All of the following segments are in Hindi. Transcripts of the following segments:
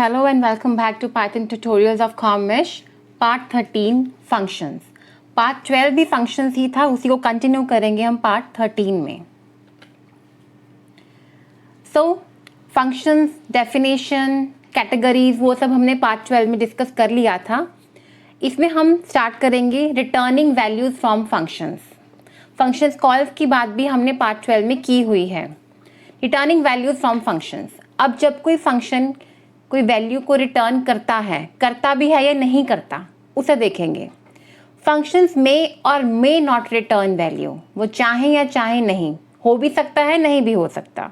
hello and welcome back to Python tutorials of Commesh, part 13 functions. Part 12 भी functions ही था, उसी को continue करेंगे हम part 13 में. So functions, definition, categories वो सब हमने part 12 में discuss कर लिया था. इसमें हम start करेंगे returning values from functions. Functions calls की बात भी हमने part 12 में की हुई है. Returning values from functions. अब जब कोई फंक्शन कोई वैल्यू को रिटर्न करता भी है या नहीं करता, उसे देखेंगे. फंक्शंस में और मे नॉट रिटर्न वैल्यू, वो चाहे या चाहे नहीं, हो भी सकता है नहीं भी हो सकता.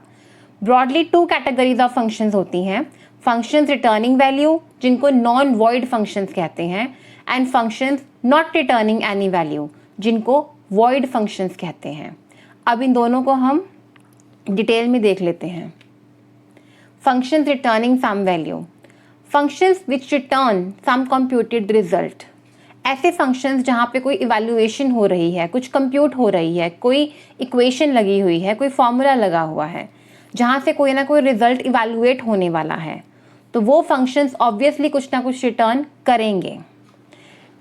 ब्रॉडली 2 कैटेगरीज ऑफ फंक्शंस होती हैं. फंक्शंस रिटर्निंग वैल्यू जिनको नॉन वॉइड फंक्शंस कहते हैं, and functions not returning any value जिनको वॉइड फंक्शंस कहते हैं. अब इन दोनों को हम डिटेल में देख लेते हैं. Functions returning some value. Functions which return some computed result. ऐसे functions जहाँ पे कोई evaluation हो रही है, कुछ compute हो रही है, कोई equation लगी हुई है, कोई formula लगा हुआ है, जहाँ से कोई ना कोई result evaluate होने वाला है, तो वो functions obviously कुछ ना कुछ return करेंगे.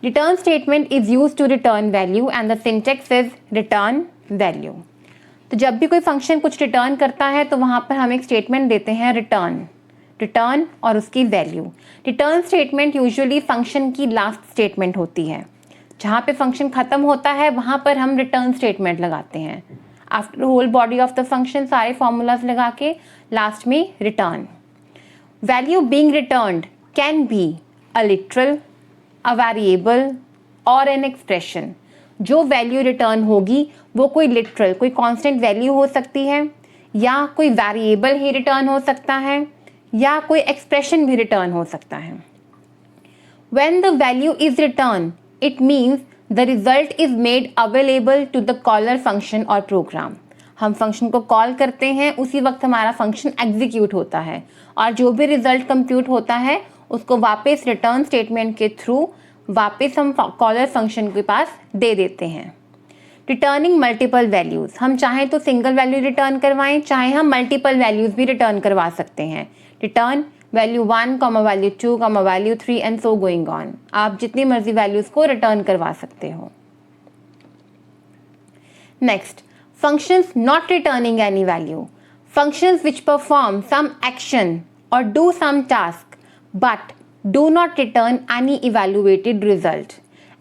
Return statement is used to return value and the syntax is return value. तो जब भी कोई फंक्शन कुछ रिटर्न करता है तो वहाँ पर हम एक स्टेटमेंट देते हैं रिटर्न और उसकी value. Return statement usually function की लास्ट स्टेटमेंट होती है. जहाँ पे फंक्शन ख़त्म होता है वहाँ पर हम रिटर्न स्टेटमेंट लगाते हैं. After whole body of the function सारे फॉर्मूलाज लगा के लास्ट में return. Value being returned can be a literal, a variable और एन एक्सप्रेशन. जो वैल्यू रिटर्न होगी वो कोई लिटरल, कोई कांस्टेंट वैल्यू हो सकती है, या कोई वेरिएबल ही रिटर्न हो सकता है, या कोई एक्सप्रेशन भी रिटर्न हो सकता है. When the value is returned, it means the result is made available to the caller function or program. हम फंक्शन को कॉल करते हैं, उसी वक्त हमारा फंक्शन एग्जीक्यूट होता है और जो भी रिजल्ट कंप्यूट होता है उसको वापस रिटर्न स्टेटमेंट के थ्रू वापस हम कॉलर फंक्शन के पास दे देते हैं. रिटर्निंग मल्टीपल वैल्यूज़, हम चाहें तो सिंगल वैल्यू रिटर्न करवाएं, चाहे हम मल्टीपल वैल्यूज़ भी रिटर्न करवा सकते हैं. Return value 1, value 2, value 3 and so going on. आप जितनी मर्जी वैल्यूज़ को रिटर्न करवा सकते हो. Next, functions not returning any value. Functions which perform some action और do some task but do not return any evaluated result.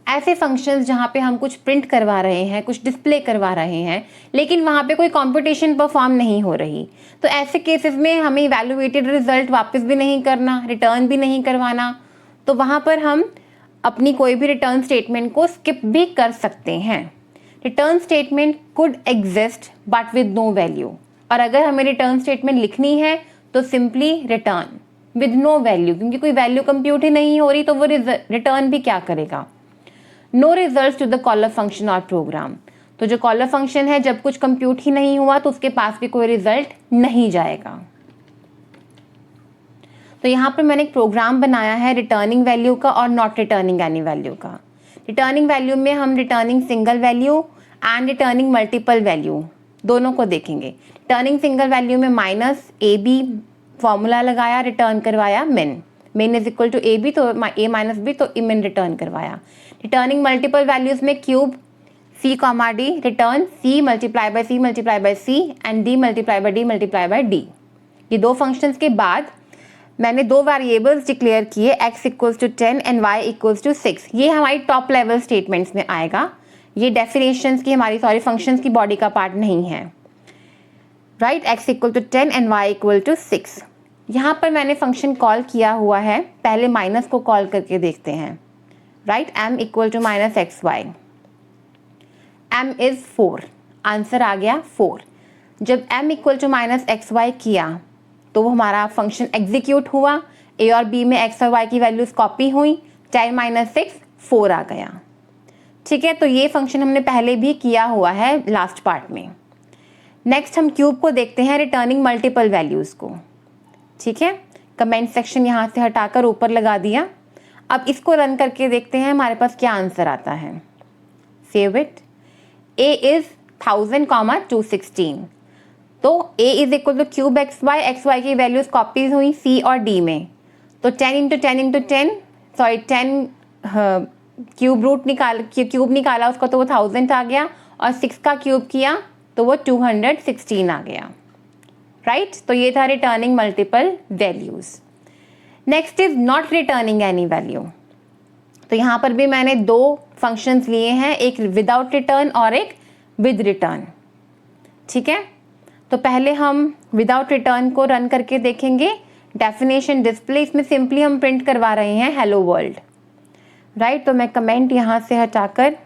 ऐसे फंक्शंस जहाँ पे हम कुछ प्रिंट करवा रहे हैं, कुछ डिस्प्ले करवा रहे हैं, लेकिन वहाँ पे कोई कंपटीशन परफॉर्म नहीं हो रही, तो ऐसे केसेस में हमें इवेल्युएटेड रिजल्ट वापस भी नहीं करना, रिटर्न भी नहीं करवाना, तो वहाँ पर हम अपनी कोई भी रिटर्न स्टेटमेंट को स्किप भी कर सकते हैं. Return statement could exist but with no value. और अगर हमें रिटर्न स्टेटमेंट लिखनी है तो simply return with no value, क्योंकि कोई वैल्यू कंप्यूट ही नहीं हो रही तो वो रिटर्न भी क्या करेगा. No result to the caller function और प्रोग्राम. तो जो कॉलर फंक्शन है जब कुछ कंप्यूट ही नहीं हुआ तो उसके पास भी कोई रिजल्ट नहीं जाएगा. तो यहाँ पर मैंने एक प्रोग्राम बनाया है रिटर्निंग वैल्यू का और नॉट रिटर्निंग एनी वैल्यू का. रिटर्निंग वैल्यू में हम returning single value and returning multiple value दोनों को देखेंगे. रिटर्निंग सिंगल वैल्यू में माइनस ए बी फॉर्मूला लगाया, रिटर्न करवाया min is equal to a b, तो ए माइनस बी, तो मिन रिटर्न करवाया. रिटर्निंग मल्टीपल वैल्यूज में cube c comma d, return c multiply by c and d multiply by d. ये दो फंक्शंस के बाद मैंने 2 वेरिएबल्स डिक्लेयर किए, x equals to 10 and y equals to 6. ये हमारी टॉप लेवल स्टेटमेंट्स में आएगा. ये डेफिनेशंस की हमारी फंक्शंस की बॉडी का पार्ट नहीं है. Right, x equal to 10 and y equal to 6. यहाँ पर मैंने फंक्शन कॉल किया हुआ है, पहले माइनस को कॉल करके देखते हैं. Right, m equal to minus X Y, m is 4, answer आ गया 4. जब m equal to minus X Y किया तो वो हमारा फंक्शन एग्जीक्यूट हुआ, a और b में x और y की वैल्यूज कॉपी हुई, 10 माइनस 6 4 आ गया. ठीक है, तो ये फंक्शन हमने पहले भी किया हुआ है लास्ट पार्ट में. नेक्स्ट हम क्यूब को देखते हैं, रिटर्निंग मल्टीपल वैल्यूज़ को. ठीक है, कमेंट सेक्शन यहाँ से हटाकर ऊपर लगा दिया. अब इसको रन करके देखते हैं हमारे पास क्या आंसर आता है. Save it. a is 1000,216. तो a is equal to cube x y की वैल्यूज कॉपीज हुई c और d में, तो 10 इंटू 10 इंटू 10, सॉरी 10 क्यूब निकाला उसका तो वो 1000 आ गया, और 6 का क्यूब किया तो वो 216 आ गया, राइट। तो ये था returning multiple values. Next is not returning any value. तो यहाँ पर भी मैंने दो फंक्शंस लिए हैं, एक विदाउट रिटर्न और एक विद रिटर्न, ठीक है। तो पहले हम विदाउट रिटर्न को रन करके देखेंगे। डेफिनेशन डिस्प्ले, इसमें सिंपली हम प्रिंट करवा रहे हैं हेलो वर्ल्ड, राइट। तो मैं कमेंट यहाँ से हटाकर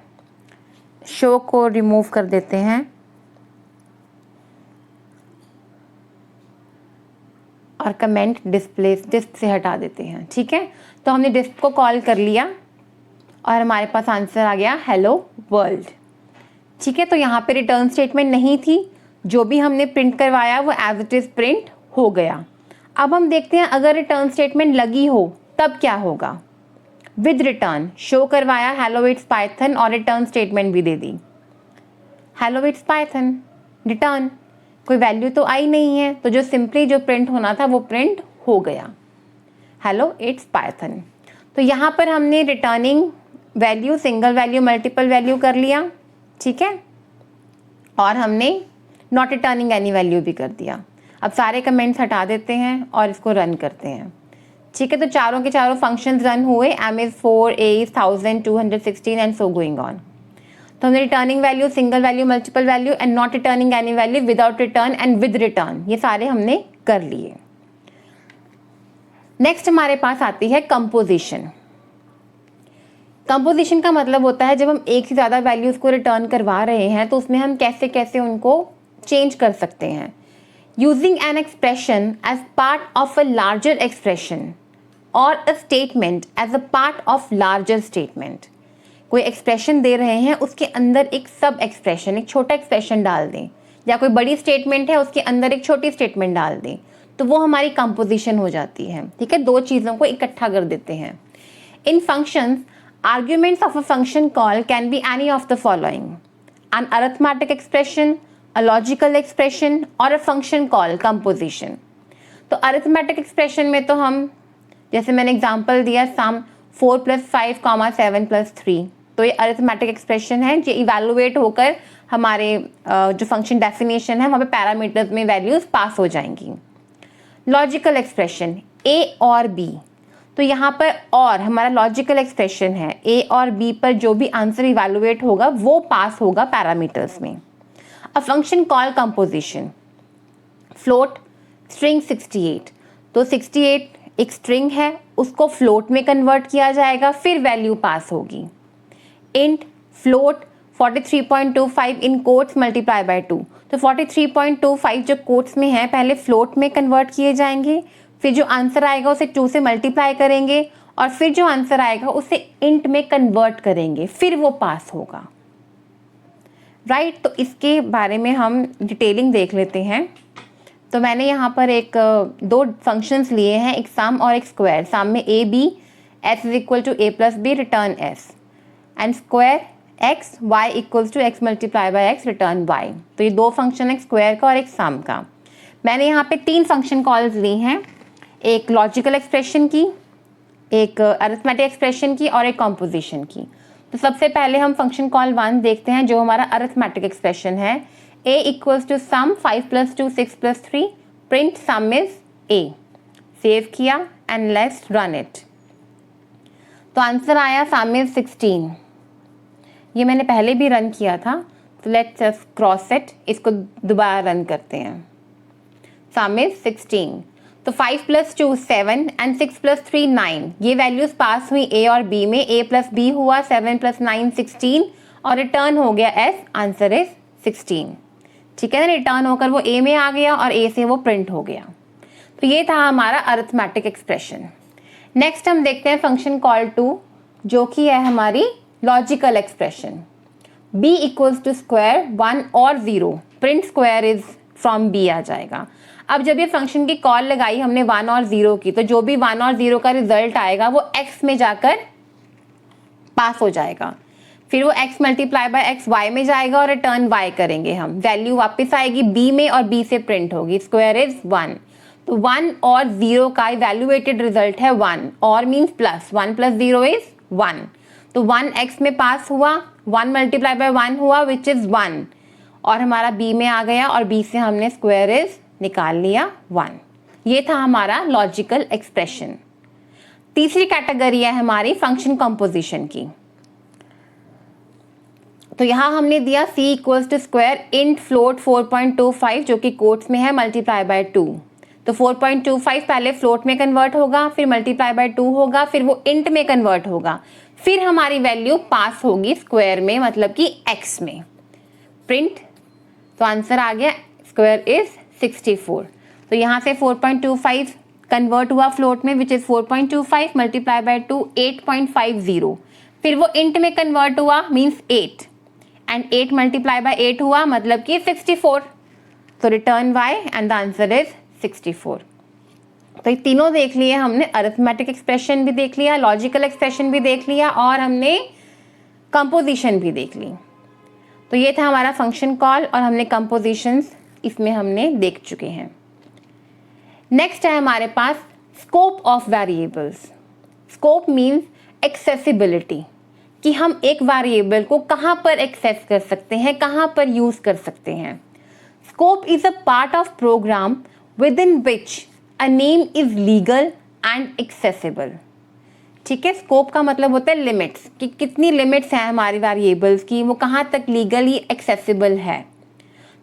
शो को रिमूव कर देते हैं और कमेंट डिस्प से हटा देते हैं, ठीक है। तो हमने डिस्प को कॉल कर लिया और हमारे पास आंसर आ गया हेलो वर्ल्ड, ठीक है। तो यहाँ पे रिटर्न स्टेटमेंट नहीं थी, जो भी हमने प्रिंट करवाया वो एज इट इज प्रिंट हो गया। अब हम देखते हैं अगर रिटर्न स्टेटमेंट लगी हो तब क्या होगा। विद रिटर्न शो करवाया हेलो इट्स पाइथन और रिटर्न स्टेटमेंट भी दे दी हेलो इट्स पाइथन रिटर्न, कोई वैल्यू तो आई नहीं है, तो जो सिंपली जो प्रिंट होना था वो प्रिंट हो गया हेलो इट्स पाइथन। तो यहाँ पर हमने returning value single value multiple value कर लिया, ठीक है, और हमने नॉट रिटर्निंग एनी वैल्यू भी कर दिया। अब सारे कमेंट्स हटा देते हैं और इसको रन करते हैं, ठीक है। तो चारों के चारों फंक्शंस रन हुए, m is 4, a is 1000, 216 and so going on. तो हमने returning value single value multiple value and not returning any value without return and with return ये सारे हमने कर लिए। नेक्स्ट हमारे पास आती है कंपोजिशन। कंपोजिशन का मतलब होता है जब हम एक से ज़्यादा वैल्यूज़ को रिटर्न करवा रहे हैं तो उसमें हम कैसे कैसे उनको चेंज कर सकते हैं। Using an expression as part of a larger expression और a statement as a part of larger statement. कोई एक्सप्रेशन दे रहे हैं उसके अंदर एक सब एक्सप्रेशन, एक छोटा एक्सप्रेशन डाल दें, या कोई बड़ी स्टेटमेंट है उसके अंदर एक छोटी स्टेटमेंट डाल दें, तो वो हमारी कंपोजिशन हो जाती है, ठीक है। दो चीज़ों को इकट्ठा कर देते हैं। In functions arguments of a function call can be any of the following: an arithmetic expression, a logical expression और अ फंक्शन कॉल कंपोजिशन। तो अरिथमेटिक एक्सप्रेशन में तो हम, जैसे मैंने एग्जांपल दिया सम 4 + 5, 7 + 3, तो ये अरिथमेटिक एक्सप्रेशन है जो इवैल्यूएट होकर हमारे जो फंक्शन डेफिनेशन है वहाँ पे पैरामीटर्स में वैल्यूज पास हो जाएंगी। लॉजिकल एक्सप्रेशन a और b, तो यहाँ पर और हमारा लॉजिकल एक्सप्रेशन है a और b पर जो भी आंसर इवैल्यूएट होगा वो पास होगा पैरामीटर्स में। अ function call composition float string 68, तो 68 एक स्ट्रिंग है उसको फ्लोट में कन्वर्ट किया जाएगा फिर वैल्यू पास होगी। Int float 43.25 in quotes multiply by 2, तो 43.25 जो कोट्स में है पहले फ्लोट में कन्वर्ट किए जाएंगे, फिर जो आंसर आएगा उसे 2 से मल्टीप्लाई करेंगे और फिर जो आंसर आएगा उसे इंट में कन्वर्ट करेंगे, फिर वो पास होगा, राइट। तो इसके बारे में हम डिटेलिंग देख लेते हैं। तो मैंने यहाँ पर दो फंक्शंस लिए हैं, एक सम और एक स्क्वायर। सम में a b, s is equal to a + b return s, and square x y equals to x multiply by x return y। तो ये दो फंक्शन है, एक स्क्वायर का और एक सम का। मैंने यहाँ पे 3 फंक्शन कॉल्स ली हैं, एक लॉजिकल एक्सप्रेशन की, एक अरिथमेटिक एक्सप्रेशन की और एक कंपोजिशन की। तो सबसे पहले हम फंक्शन कॉल 1 देखते हैं जो हमारा अरिथमेटिक एक्सप्रेशन है। a equals to sum 5 + 2 6 + 3, print sum is a। Save किया एंड लेट्स रन इट। तो आंसर आया सम इज 16। ये मैंने पहले भी रन किया था, तो लेट्स जस्ट क्रॉस इट, इसको दोबारा रन करते हैं। सम इज 16, तो 5 + 2 7 एंड 6 + 3 9, ये वैल्यूज पास हुई a और b में। a + b हुआ 7 + 9 16 और रिटर्न हो गया s, आंसर इज 16, ठीक है ना। रिटर्न होकर वो a में आ गया और a से वो प्रिंट हो गया। तो ये था हमारा अरिथमेटिक एक्सप्रेशन। नेक्स्ट हम देखते हैं फंक्शन कॉल 2 जो कि है हमारी logical expression. b equals to square 1 और 0, print square is from b आ जाएगा। अब जब ये फंक्शन की कॉल लगाई हमने 1 और 0 की, तो जो भी 1 और 0 का रिजल्ट आएगा वो x में जाकर पास हो जाएगा, फिर वो x multiply by x y में जाएगा और रिटर्न y करेंगे हम, वैल्यू वापस आएगी b में और b से प्रिंट होगी, स्क्वायर इज 1। तो 1 और 0 का इवैल्यूएटेड रिजल्ट है 1, और मीन्स प्लस, 1 + 0 इज 1, तो 1x में पास हुआ, 1 × 1 हुआ विच इज 1, और हमारा b में आ गया और b से हमने स्क्वायर इज निकाल लिया 1। ये था हमारा लॉजिकल एक्सप्रेशन। तीसरी कैटेगरी है हमारी फंक्शन कंपोजिशन की। तो यहाँ हमने दिया c = स्क्वायर इंट फ्लोट 4.25 जो कि कोट्स में है मल्टीप्लाई बाय 2। तो 4.25 पहले फ्लोट में कन्वर्ट होगा, फिर मल्टीप्लाई बाय 2 होगा, फिर वो इंट में कन्वर्ट होगा, फिर हमारी वैल्यू पास होगी स्क्वायर में, मतलब कि x में। प्रिंट, तो आंसर आ गया स्क्वायर इज 64। तो यहाँ से 4.25 कन्वर्ट हुआ फ्लोट में विच इज 4.25 मल्टीप्लाई बाय 2 8.50, फिर वो इंट में कन्वर्ट हुआ मीन्स 8, एंड 8 मल्टीप्लाई बाय 8 हुआ मतलब कि 64। तो return y and the answer is 64। तो ये तीनों देख लिए हमने, अरिथमेटिक एक्सप्रेशन भी देख लिया, लॉजिकल एक्सप्रेशन भी देख लिया, और हमने कंपोजिशन भी देख ली। तो ये था हमारा फंक्शन कॉल, और हमने कंपोजिशंस इसमें हमने देख चुके हैं। नेक्स्ट है हमारे पास scope of variables. Scope means accessibility, कि हम एक वेरिएबल को कहाँ पर एक्सेस कर सकते हैं, कहाँ पर यूज कर सकते हैं। Scope is a part of program within which a name is legal and accessible. ठीक है, स्कोप का मतलब होता है लिमिट्स, कि कितनी लिमिट्स हैं हमारी वेरिएबल्स की, वो कहाँ तक लीगली एक्सेसिबल है।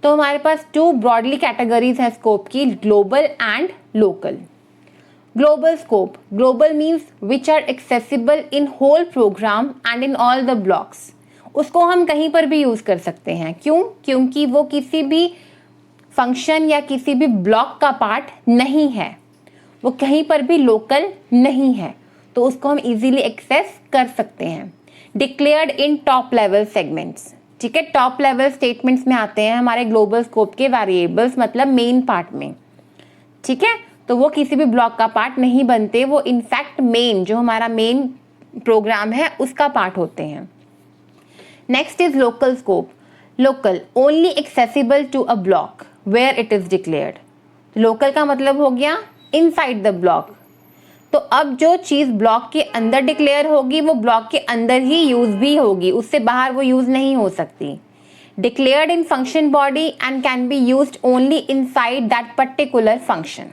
तो हमारे पास 2 ब्रॉडली कैटेगरीज है स्कोप की, global and local. Global scope, global means which are accessible in whole program and in all the blocks. उसको हम कहीं पर भी यूज कर सकते हैं। क्यों? क्योंकि वो किसी भी फंक्शन या किसी भी ब्लॉक का पार्ट नहीं है, वो कहीं पर भी लोकल नहीं है, तो उसको हम इजीली एक्सेस कर सकते हैं। डिक्लेयर्ड इन टॉप लेवल सेगमेंट्स। ठीक है, टॉप लेवल स्टेटमेंट्स में आते हैं हमारे ग्लोबल स्कोप के वेरिएबल्स, मतलब मेन पार्ट में। ठीक है, तो वो किसी भी ब्लॉक का पार्ट नहीं बनते, वो इनफैक्ट मेन, जो हमारा मेन प्रोग्राम है उसका पार्ट होते हैं। Next is local scope. Local, only accessible to a block where it is declared. Local का मतलब हो गया इनसाइड द ब्लॉक। तो अब जो चीज़ ब्लॉक के अंदर डिक्लेयर होगी वो ब्लॉक के अंदर ही यूज भी होगी, उससे बाहर वो यूज नहीं हो सकती। Declared in function body and can be used only inside that particular function.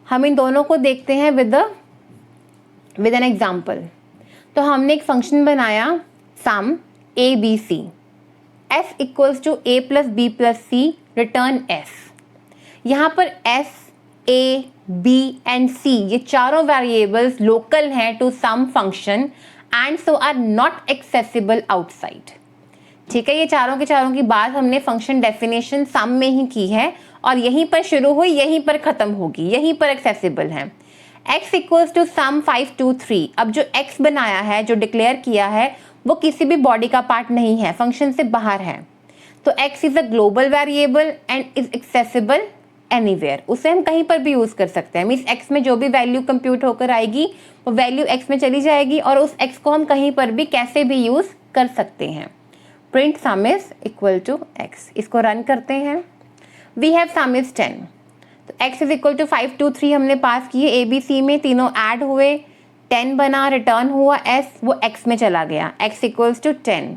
हम इन दोनों को देखते हैं विद एन एग्जाम्पल। तो हमने एक फंक्शन बनाया sum ABC, f = a + b + c, return s। यहाँ पर s, a, b and c ये चारों वेरिएबल्स लोकल हैं to sum function and so are not accessible outside. ठीक है, ये चारों के चारों की बात हमने फंक्शन डेफिनेशन सम में ही की है, और यहीं पर शुरू हुई, यहीं पर खत्म होगी, यहीं पर एक्सेसिबल है। x = some 5 to 3। अब जो x बनाया है, जो डिक्लेयर किया है, वो किसी भी बॉडी का पार्ट नहीं है, फंक्शन से बाहर है। तो x is a global variable and is accessible anywhere. उसे हम कहीं पर भी यूज कर सकते हैं। मीन्स x में जो भी वैल्यू कंप्यूट होकर आएगी वो वैल्यू x में चली जाएगी, और उस x को हम कहीं पर भी कैसे भी यूज कर सकते हैं। Print sum is equal to x। इसको रन करते हैं। We have sum is 10। तो x is equal to 5 to 3 हमने पास किए, ABC में तीनों ऐड हुए, 10 बना, रिटर्न हुआ s, वो x में चला गया, x = 10।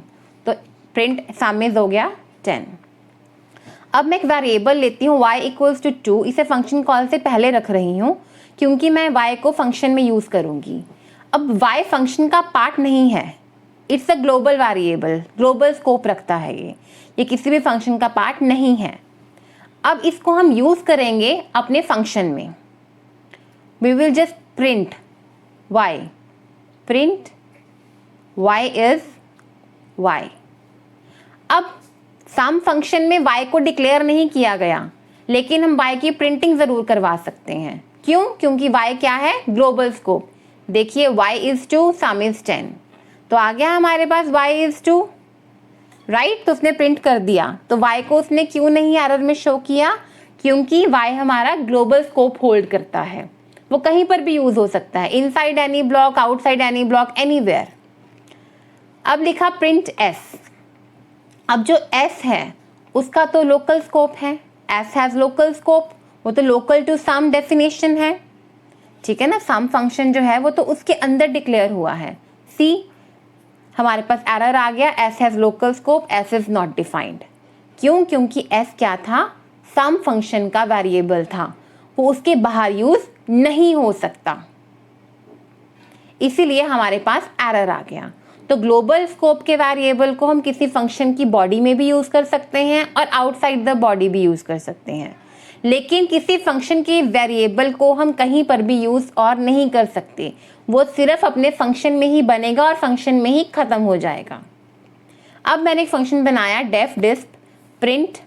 तो प्रिंट सम इज हो गया 10। अब मैं एक वेरिएबल लेती हूँ y = 2, इसे फंक्शन कॉल से पहले रख रही हूँ क्योंकि मैं y को फंक्शन में यूज करूंगी। अब y फंक्शन का पार्ट नहीं है, it's a global variable, global scope रखता है ये किसी भी फंक्शन का पार्ट नहीं है। अब इसको हम यूज करेंगे अपने फंक्शन में। We will just print y, print y is y। अब सम फंक्शन में y को डिक्लेयर नहीं किया गया, लेकिन हम y की प्रिंटिंग जरूर करवा सकते हैं। क्यों? क्योंकि y क्या है? Global scope. देखिए y is 2, सम इज 10, तो आ गया हमारे पास y is 2, राइट। तो उसने प्रिंट कर दिया। तो y को उसने क्यों नहीं एरर में शो किया? क्योंकि y हमारा ग्लोबल स्कोप होल्ड करता है, वो कहीं पर भी यूज हो सकता है, inside any block, outside any block, anywhere. अब लिखा प्रिंट s। अब जो s है उसका तो लोकल स्कोप है, s हैज लोकल स्कोप, वो तो लोकल टू सम डेफिनेशन है, ठीक है ना। सम फंक्शन जो है वो तो उसके अंदर डिक्लेयर हुआ है। सी हमारे पास एरर आ गया, S has local scope, S is not defined. क्यों? क्योंकि एस क्या था? सम फंक्शन का वेरिएबल था, वो उसके बाहर यूज नहीं हो सकता, इसीलिए हमारे पास एरर आ गया। तो ग्लोबल स्कोप के वेरिएबल को हम किसी फंक्शन की बॉडी में भी यूज कर सकते हैं और आउटसाइड द बॉडी भी यूज कर सकते हैं, लेकिन किसी फंक्शन के वेरिएबल को हम कहीं पर भी यूज और नहीं कर सकते, वो सिर्फ अपने फंक्शन में ही बनेगा और फंक्शन में ही खत्म हो जाएगा। अब मैंने एक फंक्शन बनाया डेफ डिस्प प्रिंट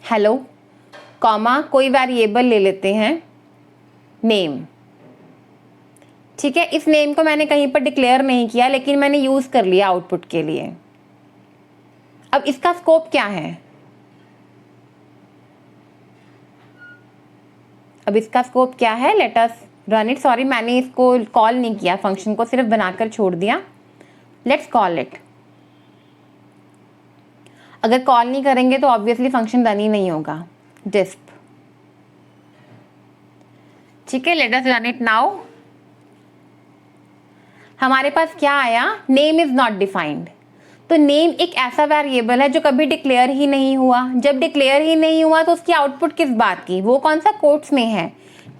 हेलो कॉमा, कोई वेरिएबल ले लेते हैं नेम, ठीक है। इस नेम को मैंने कहीं पर डिक्लेयर नहीं किया, लेकिन मैंने यूज कर लिया आउटपुट के लिए। अब इसका स्कोप क्या है? अब इसका स्कोप क्या है? Let us run it. Sorry, मैंने इसको कॉल नहीं किया, फंक्शन को सिर्फ बनाकर छोड़ दिया। Let's call it. अगर कॉल नहीं करेंगे तो ऑब्वियसली फंक्शन रन ही नहीं होगा। डिस्प, ठीक है। Let us run it now. हमारे पास क्या आया? Name is not defined. तो नेम एक ऐसा वेरिएबल है जो कभी डिक्लेयर ही नहीं हुआ। जब डिक्लेयर ही नहीं हुआ तो उसकी आउटपुट किस बात की? वो कौन सा? कोट्स में है।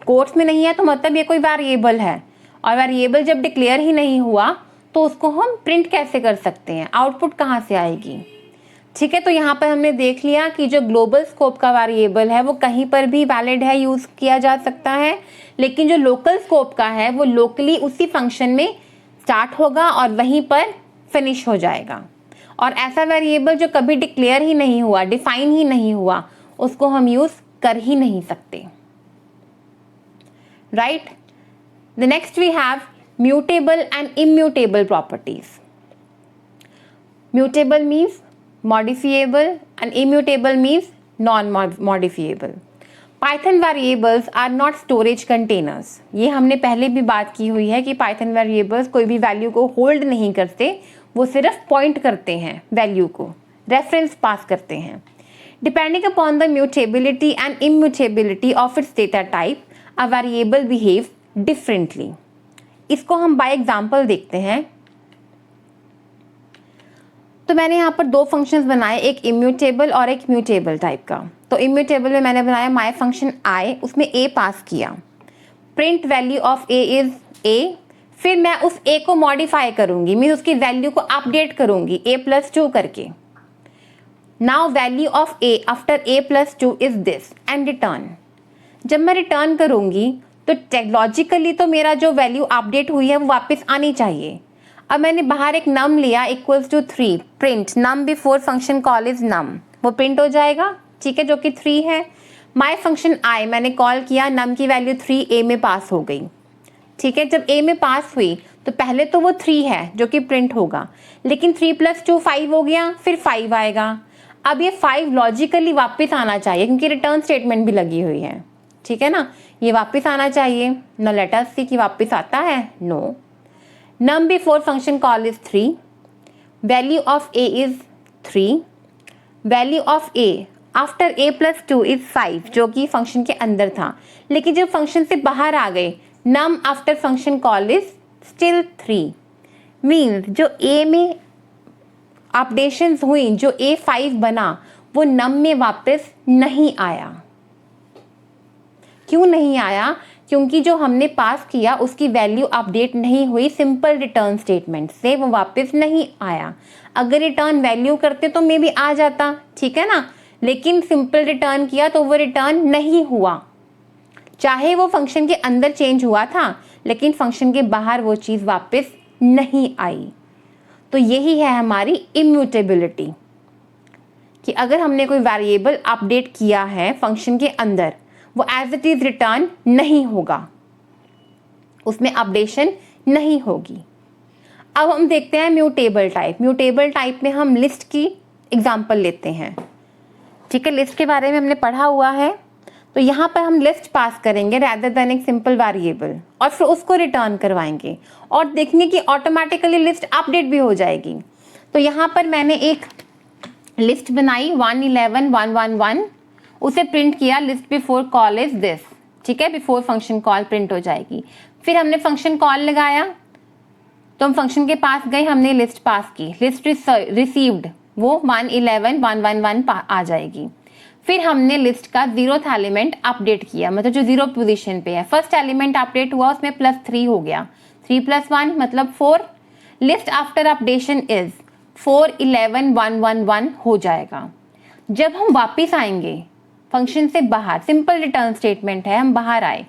कोट्स में नहीं है तो मतलब ये कोई वेरिएबल है, और वेरिएबल जब डिक्लेयर ही नहीं हुआ तो उसको हम प्रिंट कैसे कर सकते हैं? आउटपुट कहाँ से आएगी? ठीक है, तो यहाँ पर हमने देख लिया कि जो ग्लोबल स्कोप का वेरिएबल है वो कहीं पर भी वैलिड है, यूज किया जा सकता है, लेकिन जो लोकल स्कोप का है वो लोकली उसी फंक्शन में स्टार्ट होगा और वहीं पर फिनिश हो जाएगा। और ऐसा वेरिएबल जो कभी डिक्लेयर ही नहीं हुआ, डिफाइन ही नहीं हुआ, उसको हम यूज कर ही नहीं सकते, right. The next we have mutable and immutable properties. Mutable means modifiable and immutable means non-modifiable. Python variables are not storage containers. ये हमने पहले भी बात की हुई है कि Python variables कोई भी वैल्यू को होल्ड नहीं करते, वो सिर्फ पॉइंट करते हैं वैल्यू को, रेफरेंस पास करते हैं। Depending upon the mutability and immutability of its data type, a variable behaves differently. इसको हम बाय एग्जाम्पल देखते हैं। तो मैंने यहाँ पर दो फंक्शंस बनाए, एक इम्यूटेबल और एक म्यूटेबल टाइप का। तो इम्यूटेबल में मैंने बनाया माय फंक्शन आई, उसमें ए पास किया, print value of A is a. फिर मैं उस ए को मॉडिफाई करूंगी, मीन उसकी वैल्यू को अपडेट करूंगी a+2 करके। Now value of A after a+2 is this and return. जब मैं रिटर्न करूंगी तो टेक्नोलॉजिकली तो मेरा जो वैल्यू अपडेट हुई है वो वापस आनी चाहिए। अब मैंने बाहर एक नम लिया equals to 3, print num before function call is num, वो प्रिंट हो जाएगा, ठीक है, जो कि 3 है। माय फंक्शन आई मैंने कॉल किया, नम की वैल्यू 3 ए में पास हो गई, ठीक है। जब ए में पास हुई तो पहले तो वो 3 है जो कि प्रिंट होगा, लेकिन 3+2 5 हो गया, फिर 5 आएगा। अब ये 5 लॉजिकली वापस आना चाहिए क्योंकि रिटर्न स्टेटमेंट भी लगी हुई है, ठीक है ना, ये वापस आना चाहिए। ना लेट अस सी कि वापस आता है, no. num before function call is 3, value of a is 3, value of a after a+2 is 5 जो कि फंक्शन के अंदर था, लेकिन जब फंक्शन से बाहर आ गए num after function call is still 3, means जो a में अपडेशंस हुई, जो a5 बना वो num में वापस नहीं आया। क्यों नहीं आया? क्योंकि जो हमने पास किया उसकी वैल्यू अपडेट नहीं हुई, सिंपल रिटर्न स्टेटमेंट से वो वापस नहीं आया। अगर रिटर्न वैल्यू करते तो मे बी आ जाता, ठीक है ना, लेकिन सिंपल रिटर्न किया तो वो रिटर्न नहीं हुआ। चाहे वो फंक्शन के अंदर चेंज हुआ था लेकिन फंक्शन के बाहर वो चीज़ वापस नहीं आई। तो यही है हमारी इम्यूटेबिलिटी, कि अगर हमने कोई वेरिएबल अपडेट किया है फंक्शन के अंदर, वो एज इट इज रिटर्न नहीं होगा, उसमें अपडेशन नहीं होगी। अब हम देखते हैं म्यूटेबल टाइप। म्यूटेबल टाइप में हम लिस्ट की एग्जांपल लेते हैं, ठीक है। लिस्ट के बारे में हमने पढ़ा हुआ है, तो यहाँ पर हम लिस्ट पास करेंगे रैदर देन एक सिंपल वेरिएबल, और फिर उसको रिटर्न करवाएंगे और देखेंगे कि ऑटोमेटिकली लिस्ट अपडेट भी हो जाएगी। तो यहाँ पर मैंने एक लिस्ट बनाई 1 11 1 1 1, उसे प्रिंट किया, list before call is this, ठीक है, बिफोर फंक्शन कॉल प्रिंट हो जाएगी। फिर हमने फंक्शन कॉल लगाया, तो हम फंक्शन के पास गए, हमने लिस्ट पास की, लिस्ट रिसीव्ड वो 111 आ जाएगी। फिर हमने लिस्ट का 0th एलिमेंट अपडेट किया, मतलब जो 0 पोजीशन पे है, फर्स्ट एलिमेंट अपडेट हुआ उसमें +3 हो गया, 3 + 1 मतलब 4। लिस्ट आफ्टर अपडेशन इज 4111 हो जाएगा। जब हम वापस आएंगे फंक्शन से बाहर, सिंपल रिटर्न स्टेटमेंट है, हम बाहर आए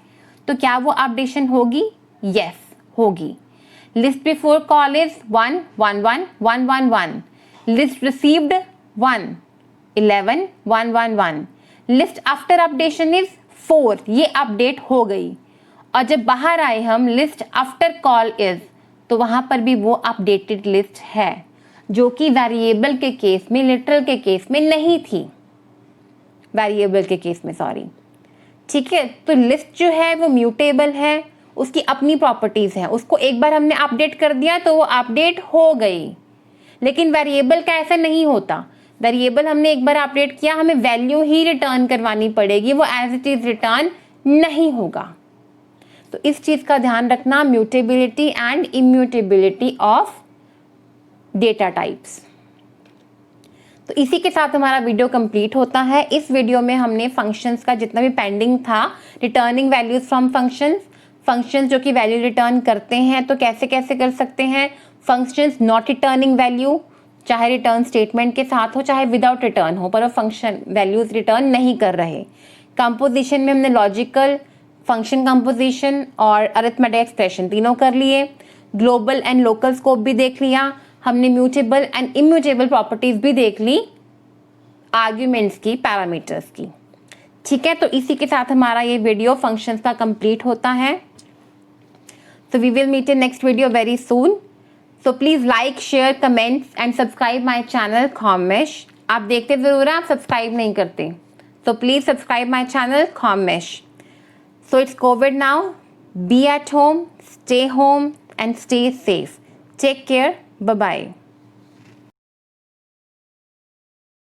तो क्या वो अपडेशन होगी? यस होगी। List before call is 111 list received 111 list after updation is 4, ये अपडेट हो गई। और जब बाहर आए हम लिस्ट आफ्टर कॉल इज, तो वहां पर भी वो अपडेटेड लिस्ट है, जो कि वेरिएबल के केस में, लिटरल के केस में नहीं थी, वेरिएबल के केस में, सॉरी, ठीक है। तो लिस्ट जो है वो म्यूटेबल है, उसकी अपनी प्रॉपर्टीज हैं, उसको एक बार हमने अपडेट कर दिया तो वो अपडेट हो गई। लेकिन वेरिएबल का ऐसा नहीं होता, वेरिएबल हमने एक बार अपडेट किया, हमें वैल्यू ही रिटर्न करवानी पड़ेगी, वो एज इट इज रिटर्न नहीं होगा। तो इस चीज का ध्यान रखना, mutability and immutability of data types. तो इसी के साथ हमारा वीडियो कंप्लीट होता है। इस वीडियो में हमने फंक्शंस का जितना भी पेंडिंग था, रिटर्निंग वैल्यूज फ्रॉम फंक्शंस जो कि वैल्यू रिटर्न करते हैं, तो कैसे कैसे कर सकते हैं, फंक्शंस नॉट रिटर्निंग वैल्यू, चाहे रिटर्न स्टेटमेंट के साथ हो चाहे विदाउट रिटर्न हो, पर वो फंक्शन वैल्यूज रिटर्न नहीं कर रहे। कंपोजिशन में हमने लॉजिकल, फंक्शन कंपोजिशन और अरिथमेटिक एक्सप्रेशन तीनों कर लिए। ग्लोबल एंड लोकल स्कोप भी देख लिया हमने, म्यूटेबल एंड इम्यूटेबल प्रॉपर्टीज भी देख ली आर्ग्यूमेंट्स की, पैरामीटर्स की, ठीक है। तो इसी के साथ हमारा ये वीडियो फंक्शंस का कंप्लीट होता है। So we will meet in next video very soon. So please like, share, comments and subscribe my channel Khommesh. आप देखते ज़रूर हैं, आप सब्सक्राइब नहीं करते, so please subscribe my channel Khommesh. So it's COVID now. Be at home, stay home and stay safe. Take care. Bye bye.